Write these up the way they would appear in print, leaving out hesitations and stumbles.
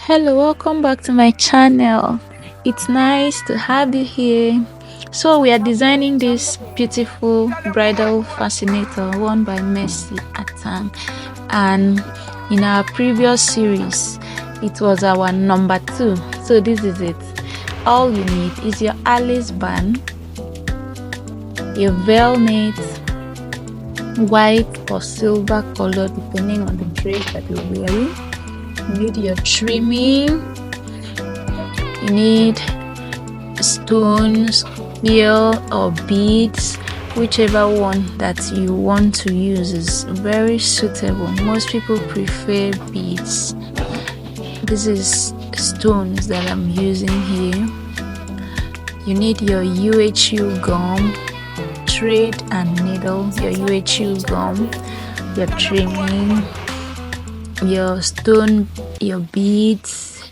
Hello, welcome back to my channel. It's nice to have you here. So we are designing this beautiful bridal fascinator worn by Mercy Atang, and in our previous series it was our number 2. So this is it. All you need is your Alice band, your velvet, white or silver color depending on the dress that you're wearing. You need your trimming, you need stones, pearl or beads. Whichever one that you want to use is very suitable. Most people prefer beads. This is stones that I'm using here. You need your UHU gum, thread and needle, your UHU gum, your trimming, your stone, your beads,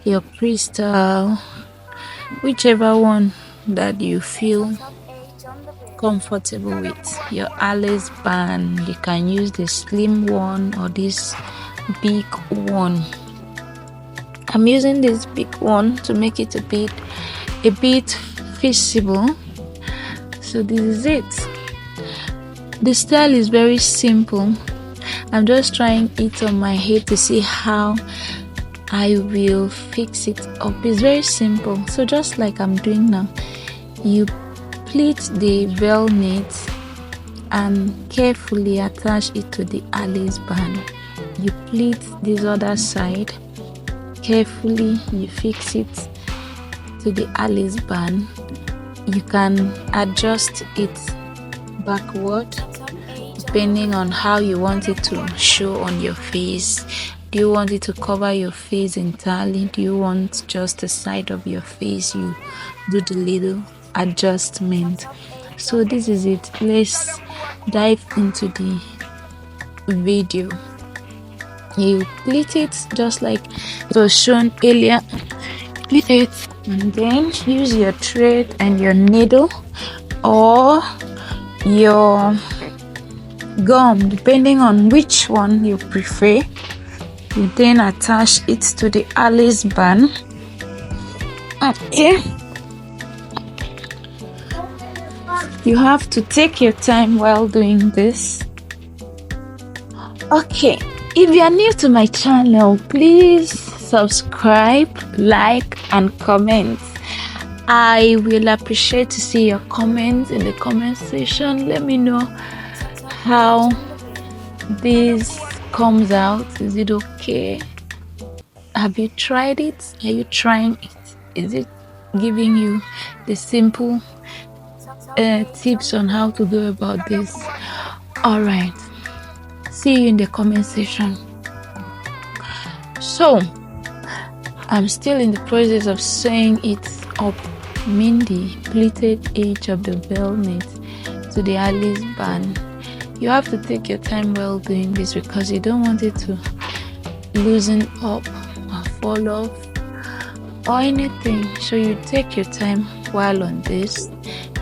your crystal, whichever one that you feel comfortable with. Your Alice band, you can use the slim one or this big one. I'm using this big one to make it a bit feasible. So this is it. The style is very simple. I'm just trying it on my head to see how I will fix it up. It's very simple. So just like I'm doing now, you pleat the velvet and carefully attach it to the Alice band. You pleat this other side, carefully you fix it to the Alice band. You can adjust it backward depending on how you want it to show on your face. Do you want it to cover your face entirely? Do you want just the side of your face? You do the little adjustment. So this is it. Let's dive into the video. You pleat it just like it was shown earlier. Pleat it and then use your thread and your needle or your gum depending on which one you prefer. You then attach it to the Alice band. Okay, you have to take your time while doing this. Okay, if you are new to my channel, please subscribe, like and comment. I will appreciate to see your comments in the comment section. Let me know how this comes out. Is it okay? Have you tried it? Are you trying it? Is it giving you the simple tips on how to go about this? All right, see you in the comment section. So I'm still in the process of sewing it up, the pleated edge of the velvet to the Alice band. You have to take your time while doing this because you don't want it to loosen up or fall off or anything. So you take your time while on this.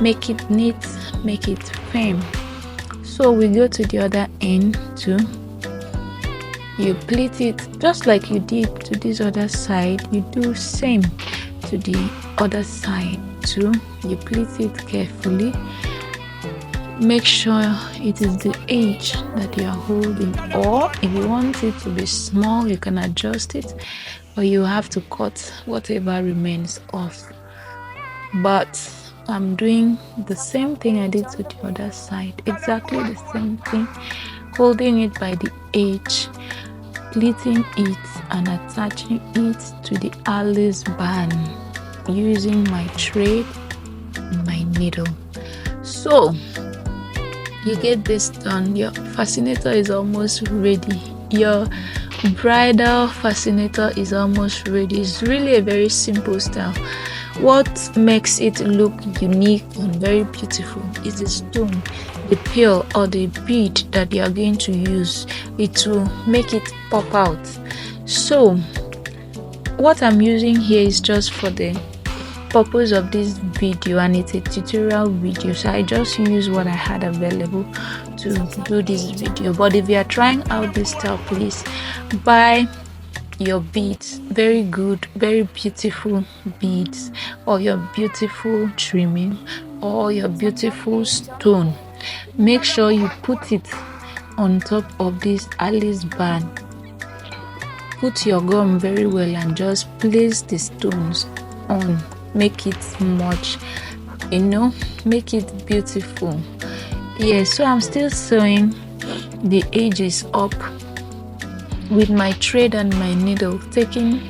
Make it neat, make it firm. So we go to the other end too. You pleat it just like you did to this other side. You do same to the other side too. You pleat it carefully. Make sure it is the edge that you are holding, or if you want it to be small you can adjust it, or you have to cut whatever remains off. But I'm doing the same thing I did to the other side, exactly the same thing, holding it by the edge, pleating it and attaching it to the Alice band using my thread and my needle. So you get this done. Your fascinator is almost ready. Your bridal fascinator is almost ready. It's really a very simple style. What makes it look unique and very beautiful is the stone, the pearl or the bead that you are going to use. It will make it pop out. So what I'm using here is just for the purpose of this video, and it's a tutorial video, so I just use what I had available to do this video. But if you are trying out this style, please buy your beads, very good, very beautiful beads, or your beautiful trimming, or your beautiful stone, make sure you put it on top of this Alice band. Put your gum very well and just place the stones on. Make it much, make it beautiful. So I'm still sewing the edges up with my thread and my needle, taking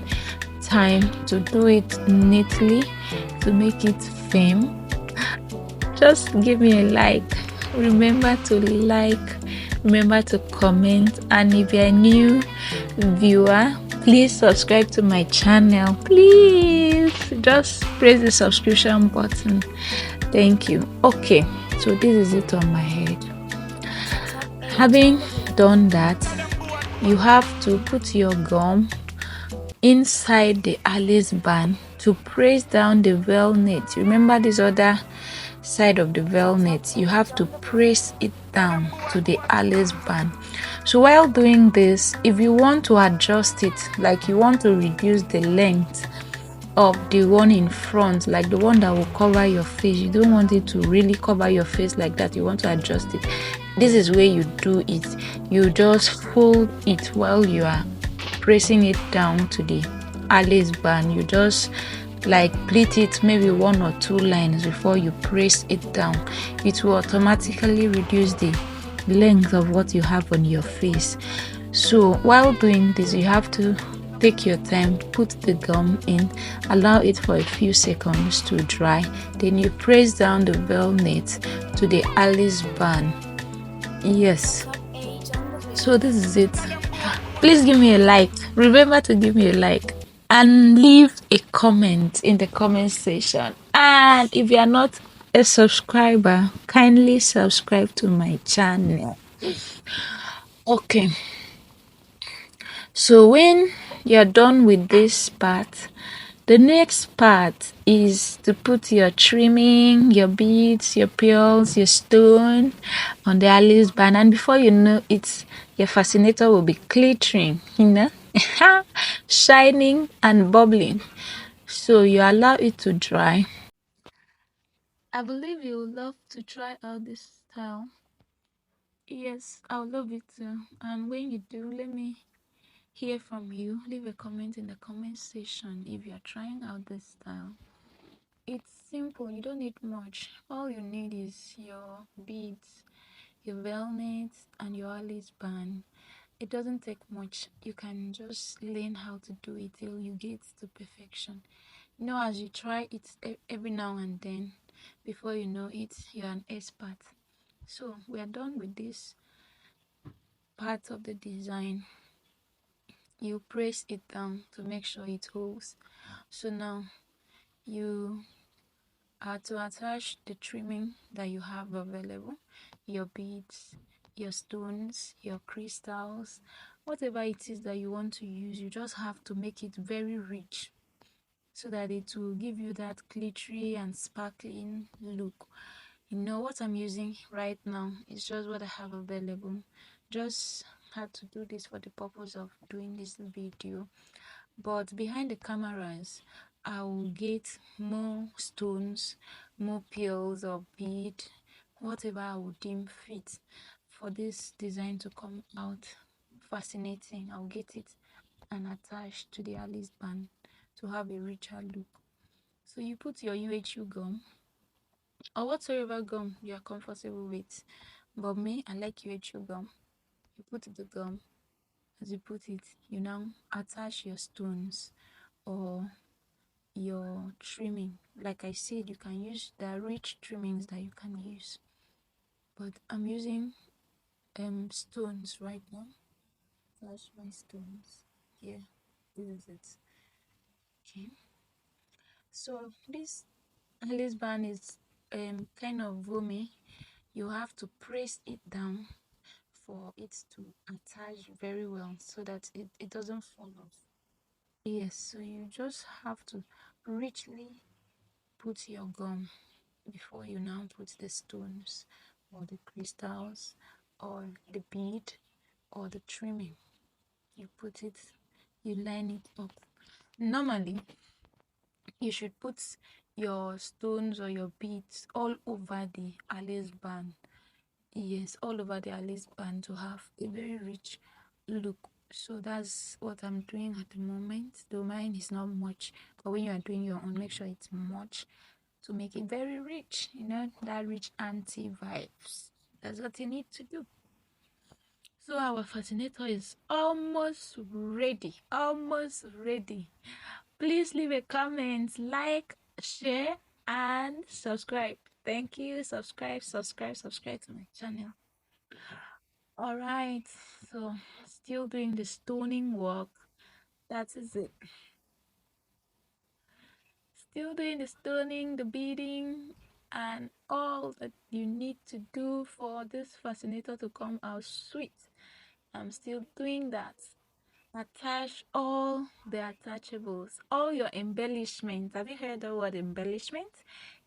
time to do it neatly, to make it firm. Just give me a like. Remember to like, remember to comment, and if you're a new viewer, please subscribe to my channel. Please just press the subscription button. Thank you. Okay, so this is it on my head. Having done that, you have to put your gum inside the Alice band to press down the velvet. Remember this other side of the velvet, you have to press it down to the Alice band. So while doing this, if you want to adjust it, like you want to reduce the length of the one in front, like the one that will cover your face, you don't want it to really cover your face like that, you want to adjust it, this is where you do it. You just fold it while you are pressing it down to the Alice band. You just like pleat it maybe 1 or 2 lines before you press it down. It will automatically reduce the length of what you have on your face. So while doing this, you have to take your time, put the gum in, allow it for a few seconds to dry, then you press down the velvet to the Alice band. Yes, so this is it. Please give me a like. Remember to give me a like and leave a comment in the comment section. And if you are not a subscriber, kindly subscribe to my channel. Okay, so when you're done with this part, the next part is to put your trimming, your beads, your pearls, your stone on the Alice band, and before you know it, your fascinator will be glittering, shining and bubbling. So you allow it to dry. I believe you would love to try out this style. Yes, I would love it too. And when you do, let me hear from you. Leave a comment in the comment section if you're trying out this style. It's simple, you don't need much. All you need is your beads, your velvet, and your Alice band. It doesn't take much. You can just learn how to do it till you get to perfection. As you try it every now and then, before you know it, you're an expert. So we are done with this part of the design. You press it down to make sure it holds. So now you are to attach the trimming that you have available, your beads, your stones, your crystals, whatever it is that you want to use. You just have to make it very rich so that it will give you that glittery and sparkling look. What I'm using right now is just what I have available. Just had to do this for the purpose of doing this video, but behind the cameras I will get more stones, more pearls or bead, whatever I would deem fit for this design to come out fascinating. I'll get it and attach to the Alice band to have a richer look. So you put your UHU gum or whatsoever gum you are comfortable with, but me, I like UHU gum. You put the gum. As you put it, you now attach your stones or your trimming. Like I said, you can use the rich trimmings that you can use, but I'm using stones right now. Attach my stones here. This is it. Okay, so this Alice band is kind of roomy. You have to press it down for it to attach very well so that it doesn't fall off. Yes, so you just have to richly put your gum before you now put the stones or the crystals or the bead or the trimming. You put it you line it up. Normally you should put your stones or your beads all over the Alice band. Yes, all over the Alice band to have a very rich look. So that's what I'm doing at the moment. Though mine is not much, but when you are doing your own, make sure it's much to make it very rich. You know, that rich auntie vibes. That's what you need to do. So our fascinator is almost ready. Almost ready. Please leave a comment, like, share, and subscribe. Thank you. Subscribe to my channel. All right. So still doing the stoning work. That is it. Still doing the stoning, the beading, and all that you need to do for this fascinator to come out sweet. I'm still doing that. Attach all the attachables, all your embellishments. Have you heard the word embellishment?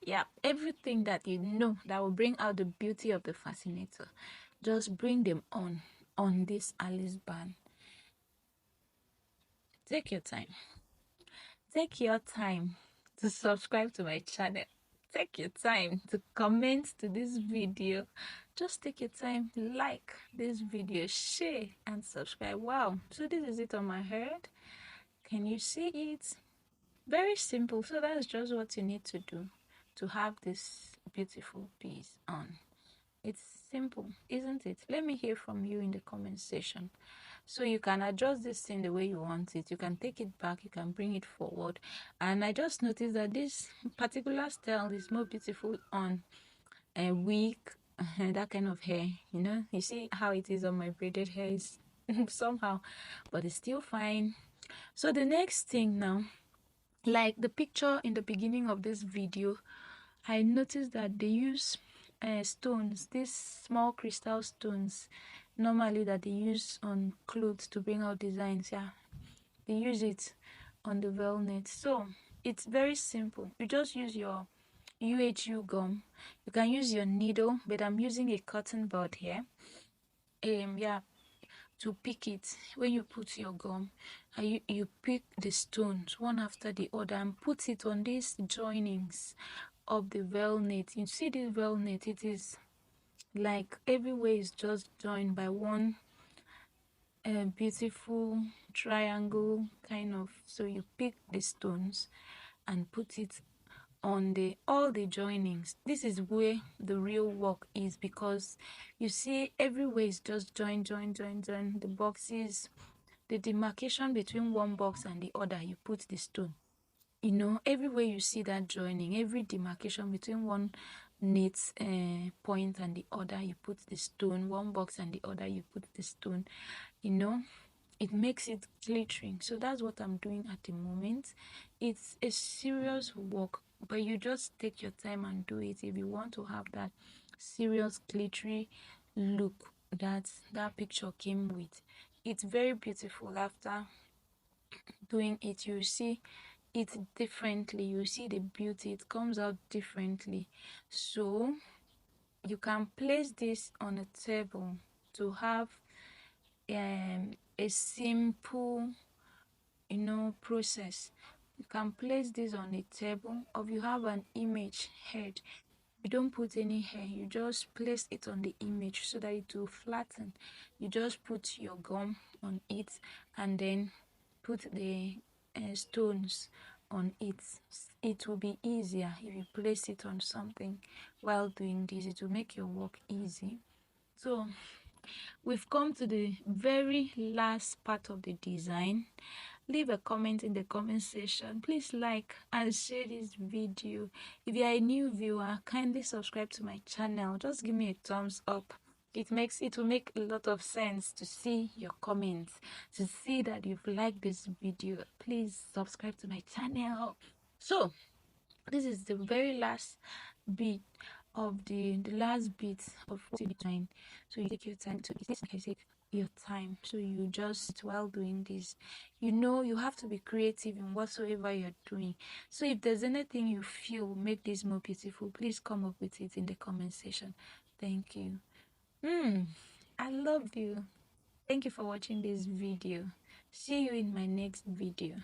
Yeah, everything that you know that will bring out the beauty of the fascinator. Just bring them on this Alice band. Take your time. Take your time to subscribe to my channel. Take your time to comment to this video. Just take your time, like this video, share and subscribe. Wow, so this is it on my head. Can you see it? Very simple. So that's just what you need to do to have this beautiful piece on. It's simple, isn't it? Let me hear from you in the comment section. So you can adjust this thing the way you want it. You can take it back, you can bring it forward. And I just noticed that this particular style is more beautiful on a wig, that kind of hair. You know, you see how it is on my braided hair is somehow, but it's still fine. So the next thing now, like the picture in the beginning of this video, I noticed that they use stones, these small crystal stones, normally that they use on clothes to bring out designs. Yeah, they use it on the velvet. So it's very simple. You just use your UHU gum. You can use your needle, but I'm using a cotton bud here. Yeah, to pick it. When you put your gum, you pick the stones one after the other and put it on these joinings of the velvet. You see this velvet, it is like everywhere is just joined by one beautiful triangle kind of. So you pick the stones and put it on the all the joinings. This is where the real work is, because you see everywhere is just join the boxes, the demarcation between one box and the other. You put the stone, you know, everywhere you see that joining, every demarcation between one knit point and the other, you put the stone. One box and the other, you put the stone. You know, it makes it glittering. So that's what I'm doing at the moment. It's a serious work, but you just take your time and do it if you want to have that serious glittery look that that picture came with. It's very beautiful. After doing it, you see it differently, you see the beauty, it comes out differently. So you can place this on a table to have a simple, you know, process. You can place this on a table, or if you have an image head, you don't put any hair, you just place it on the image so that it will flatten. You just put your gum on it and then put the stones on it. It will be easier if you place it on something while doing this. It will make your work easy. So we've come to the very last part of the design. Leave a comment in the comment section. Please like and share this video. If you are a new viewer, kindly subscribe to my channel. Just give me a thumbs up. It will make a lot of sense to see your comments, to see that you've liked this video. Please subscribe to my channel. So this is the very last bit of the last bit of what you design. So you take your time to this, like I said, your time. So you just, while doing this, you know, you have to be creative in whatsoever you're doing. So if there's anything you feel will make this more beautiful, please come up with it in the comment section. Thank you. I love you. Thank you for watching this video. See you in my next video.